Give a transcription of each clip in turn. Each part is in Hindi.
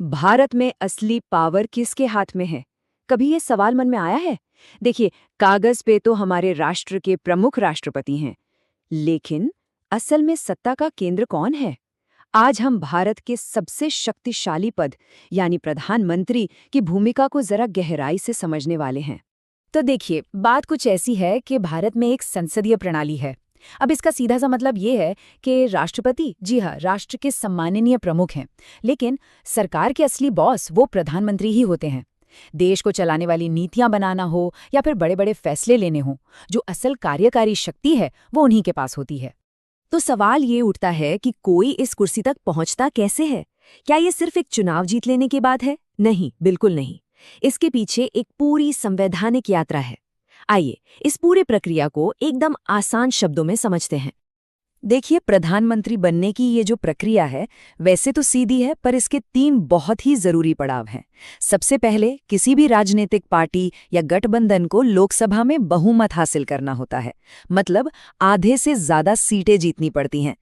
भारत में असली पावर किसके हाथ में है? कभी ये सवाल मन में आया है? देखिए, कागज पे तो हमारे राष्ट्र के प्रमुख राष्ट्रपति हैं, लेकिन असल में सत्ता का केंद्र कौन है? आज हम भारत के सबसे शक्तिशाली पद यानी प्रधानमंत्री की भूमिका को जरा गहराई से समझने वाले हैं। तो देखिए, बात कुछ ऐसी है कि भारत में एक संसदीय प्रणाली है। अब इसका सीधा सा मतलब ये है कि राष्ट्रपति, जी हाँ, राष्ट्र के सम्माननीय प्रमुख हैं, लेकिन सरकार के असली बॉस वो प्रधानमंत्री ही होते हैं। देश को चलाने वाली नीतियां बनाना हो या फिर बड़े बड़े फैसले लेने हो, जो असल कार्यकारी शक्ति है वो उन्हीं के पास होती है। तो सवाल ये उठता है कि कोई इस कुर्सी तक पहुंचता कैसे है? क्या ये सिर्फ एक चुनाव जीत लेने के बाद है? नहीं, बिल्कुल नहीं। इसके पीछे एक पूरी संवैधानिक यात्रा है। आइए इस पूरी प्रक्रिया को एकदम आसान शब्दों में समझते हैं। देखिए, प्रधानमंत्री बनने की ये जो प्रक्रिया है, वैसे तो सीधी है, पर इसके 3 बहुत ही जरूरी पड़ाव हैं। सबसे पहले किसी भी राजनीतिक पार्टी या गठबंधन को लोकसभा में बहुमत हासिल करना होता है, मतलब आधे से ज्यादा सीटें जीतनी पड़ती हैं।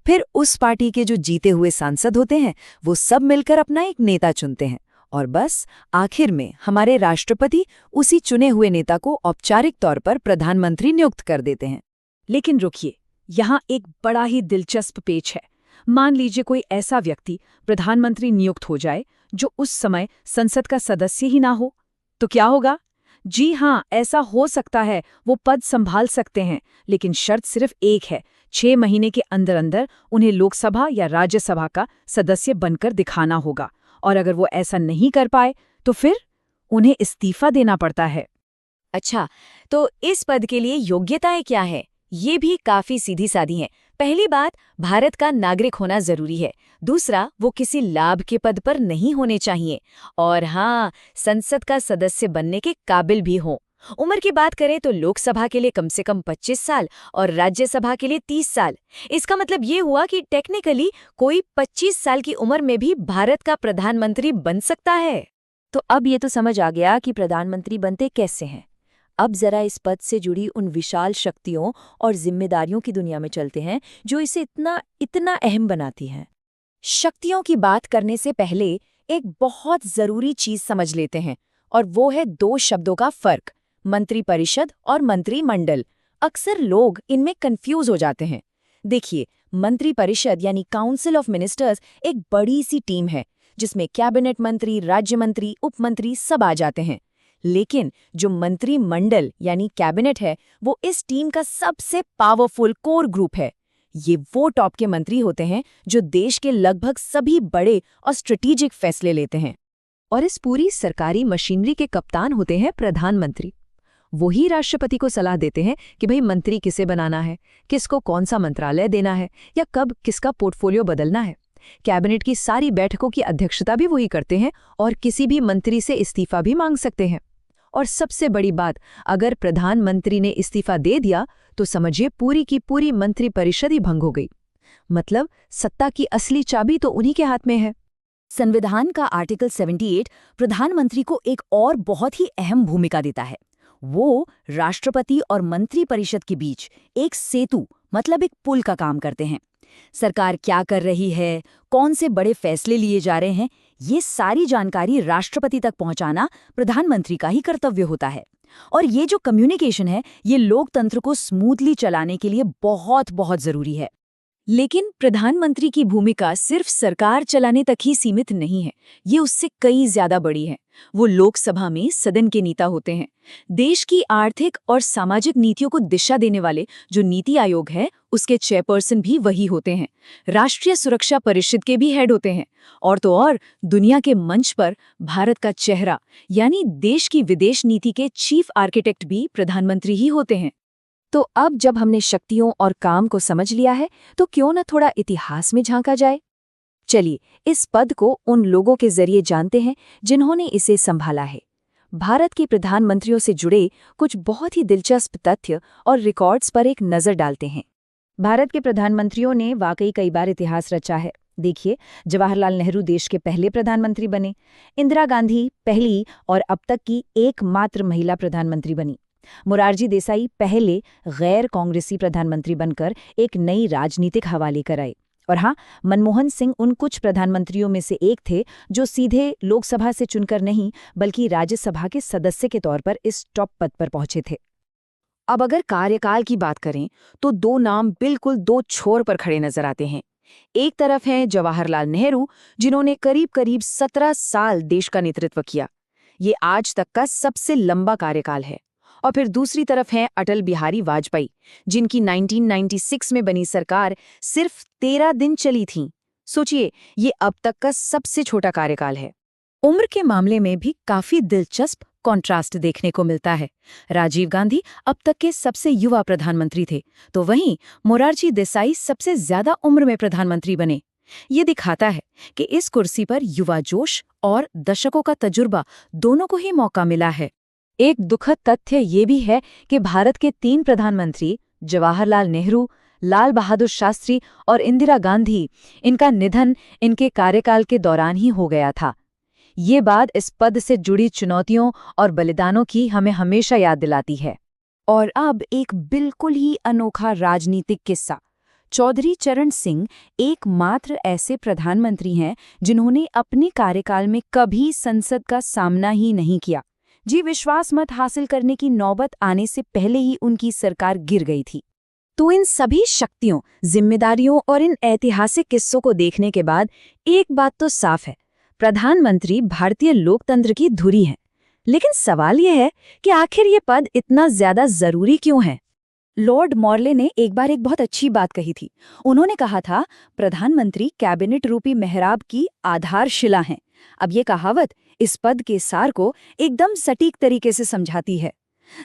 फिर उस पार्टी के जो जीते हुए सांसद होते हैं, वो सब मिलकर अपना एक नेता चुनते हैं, और बस आखिर में हमारे राष्ट्रपति उसी चुने हुए नेता को औपचारिक तौर पर प्रधानमंत्री नियुक्त कर देते हैं। लेकिन रुकिए, यहाँ एक बड़ा ही दिलचस्प पेच है। मान लीजिए कोई ऐसा व्यक्ति प्रधानमंत्री नियुक्त हो जाए जो उस समय संसद का सदस्य ही ना हो, तो क्या होगा? जी हाँ, ऐसा हो सकता है, वो पद संभाल सकते हैं, लेकिन शर्त सिर्फ एक है, 6 महीने के अंदर अंदर उन्हें लोकसभा या राज्यसभा का सदस्य बनकर दिखाना होगा, और अगर वो ऐसा नहीं कर पाए तो फिर उन्हें इस्तीफा देना पड़ता है। अच्छा, तो इस पद के लिए योग्यताएं क्या है? ये भी काफी सीधी सादी हैं। पहली बात, भारत का नागरिक होना जरूरी है। दूसरा, वो किसी लाभ के पद पर नहीं होने चाहिए। और हाँ, संसद का सदस्य बनने के काबिल भी हों। उम्र की बात करें तो लोकसभा के लिए कम से कम 25 साल और राज्यसभा के लिए 30 साल। इसका मतलब ये हुआ कि टेक्निकली कोई 25 साल की उम्र में भी भारत का प्रधानमंत्री बन सकता है। तो अब ये तो समझ आ गया कि प्रधानमंत्री बनते कैसे हैं। अब जरा इस पद से जुड़ी उन विशाल शक्तियों और जिम्मेदारियों की दुनिया में चलते हैं जो इसे इतना इतना अहम बनाती हैं। शक्तियों की बात करने से पहले एक बहुत जरूरी चीज समझ लेते हैं, और वो है 2 शब्दों का फर्क, मंत्रिपरिषद और मंत्रिमंडल। अक्सर लोग इनमें कंफ्यूज हो जाते हैं। देखिए, मंत्रिपरिषद यानी काउंसिल ऑफ मिनिस्टर्स एक बड़ी सी टीम है जिसमें कैबिनेट मंत्री, राज्य मंत्री, उपमंत्री सब आ जाते हैं। लेकिन जो मंत्रिमंडल यानी कैबिनेट है, वो इस टीम का सबसे पावरफुल कोर ग्रुप है। ये वो टॉप के मंत्री होते हैं जो देश के लगभग सभी बड़े और स्ट्रेटेजिक फैसले लेते हैं। और इस पूरी सरकारी मशीनरी के कप्तान होते हैं प्रधानमंत्री। वही राष्ट्रपति को सलाह देते हैं कि भाई मंत्री किसे बनाना है, किसको कौन सा मंत्रालय देना है, या कब किसका पोर्टफोलियो बदलना है। कैबिनेट की सारी बैठकों की अध्यक्षता भी वही करते हैं, और किसी भी मंत्री से इस्तीफा भी मांग सकते हैं। और सबसे बड़ी बात, अगर प्रधानमंत्री ने इस्तीफा दे दिया तो समझिए पूरी की पूरी मंत्रिपरिषद ही भंग हो गई। मतलब सत्ता की असली चाबी तो उन्हीं के हाथ में है। संविधान का आर्टिकल 78 प्रधानमंत्री को एक और बहुत ही अहम भूमिका देता है। वो राष्ट्रपति और मंत्रिपरिषद के बीच एक सेतु, मतलब एक पुल का काम करते हैं। सरकार क्या कर रही है, कौन से बड़े फैसले लिए जा रहे हैं, ये सारी जानकारी राष्ट्रपति तक पहुंचाना प्रधानमंत्री का ही कर्तव्य होता है। और ये जो कम्युनिकेशन है, ये लोकतंत्र को स्मूथली चलाने के लिए बहुत बहुत जरूरी है। लेकिन प्रधानमंत्री की भूमिका सिर्फ सरकार चलाने तक ही सीमित नहीं है, ये उससे कई ज्यादा बड़ी है। वो लोकसभा में सदन के नेता होते हैं। देश की आर्थिक और सामाजिक नीतियों को दिशा देने वाले जो नीति आयोग है, उसके चेयरपर्सन भी वही होते हैं। राष्ट्रीय सुरक्षा परिषद के भी हेड होते हैं। और तो और दुनिया के मंच पर भारत का चेहरा यानी देश की विदेश नीति के चीफ आर्किटेक्ट भी प्रधानमंत्री ही होते हैं। तो अब जब हमने शक्तियों और काम को समझ लिया है, तो क्यों न थोड़ा इतिहास में झांका जाए। चलिए इस पद को उन लोगों के जरिए जानते हैं जिन्होंने इसे संभाला है। भारत के प्रधानमंत्रियों से जुड़े कुछ बहुत ही दिलचस्प तथ्य और रिकॉर्ड्स पर एक नजर डालते हैं। भारत के प्रधानमंत्रियों ने वाकई कई बार इतिहास रचा है। देखिए, जवाहरलाल नेहरू देश के पहले प्रधानमंत्री बने, इंदिरा गांधी पहली और अब तक की एकमात्र महिला प्रधानमंत्री बनी, मोरारजी देसाई पहले गैर कांग्रेसी प्रधानमंत्री बनकर एक नई राजनीतिक हवा लेकर आए, और हाँ, मनमोहन सिंह उन कुछ प्रधानमंत्रियों में से एक थे जो सीधे लोकसभा से चुनकर नहीं बल्कि राज्यसभा के सदस्य के तौर पर इस टॉप पद पर पहुंचे थे। अब अगर कार्यकाल की बात करें तो दो नाम बिल्कुल दो छोर पर खड़े नजर आते हैं। एक तरफ हैं जवाहरलाल नेहरू, जिन्होंने करीब करीब 17 साल देश का नेतृत्व किया। ये आज तक का सबसे लंबा कार्यकाल है। और फिर दूसरी तरफ हैं अटल बिहारी वाजपेयी, जिनकी 1996 में बनी सरकार सिर्फ 13 दिन चली थी। सोचिए, ये अब तक का सबसे छोटा कार्यकाल है। उम्र के मामले में भी काफी दिलचस्प कॉन्ट्रास्ट देखने को मिलता है। राजीव गांधी अब तक के सबसे युवा प्रधानमंत्री थे, तो वहीं मोरारजी देसाई सबसे ज्यादा उम्र में प्रधानमंत्री बने। ये दिखाता है कि इस कुर्सी पर युवा जोश और दशकों का तजुर्बा दोनों को ही मौका मिला है। एक दुखद तथ्य ये भी है कि भारत के 3 प्रधानमंत्री जवाहरलाल नेहरू, लाल बहादुर शास्त्री और इंदिरा गांधी, इनका निधन इनके कार्यकाल के दौरान ही हो गया था। ये बात इस पद से जुड़ी चुनौतियों और बलिदानों की हमें हमेशा याद दिलाती है। और अब एक बिल्कुल ही अनोखा राजनीतिक किस्सा। चौधरी चरण सिंह एकमात्र ऐसे प्रधानमंत्री हैं जिन्होंने अपने कार्यकाल में कभी संसद का सामना ही नहीं किया। जी, विश्वास मत हासिल करने की नौबत आने से पहले ही उनकी सरकार गिर गई थी। तो इन सभी शक्तियों, जिम्मेदारियों और इन ऐतिहासिक किस्सों को देखने के बाद एक बात तो साफ है, प्रधानमंत्री भारतीय लोकतंत्र की धुरी हैं। लेकिन सवाल यह है कि आखिर ये पद इतना ज्यादा जरूरी क्यों है? लॉर्ड मॉर्ले ने एक बार एक बहुत अच्छी बात कही थी। उन्होंने कहा था, प्रधानमंत्री कैबिनेट रूपी मेहराब की आधारशिला हैं। अब ये कहावत इस पद के सार को एकदम सटीक तरीके से समझाती है।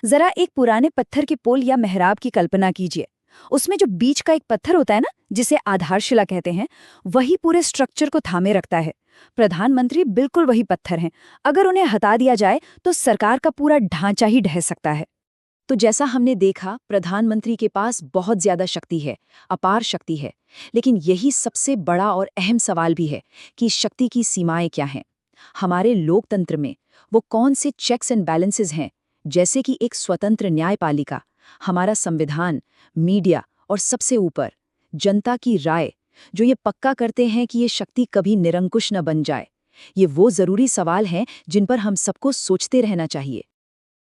जरा एक पुराने पत्थर के पोल या मेहराब की कल्पना कीजिए। उसमें जो बीच का एक पत्थर होता है ना, जिसे आधारशिला कहते हैं, वही पूरे स्ट्रक्चर को थामे रखता है। प्रधानमंत्री बिल्कुल वही पत्थर हैं। अगर उन्हें हटा दिया जाए तो सरकार का पूरा ढांचा ही ढह सकता है। तो जैसा हमने देखा, प्रधानमंत्री के पास बहुत ज्यादा शक्ति है, अपार शक्ति है। लेकिन यही सबसे बड़ा और अहम सवाल भी है कि शक्ति की सीमाएं क्या हैं। हमारे लोकतंत्र में वो कौन से चेक्स एंड बैलेंसेस हैं, जैसे कि एक स्वतंत्र न्यायपालिका, हमारा संविधान, मीडिया और सबसे ऊपर जनता की राय, जो ये पक्का करते हैं कि ये शक्ति कभी निरंकुश न बन जाए। ये वो जरूरी सवाल हैं जिन पर हम सबको सोचते रहना चाहिए।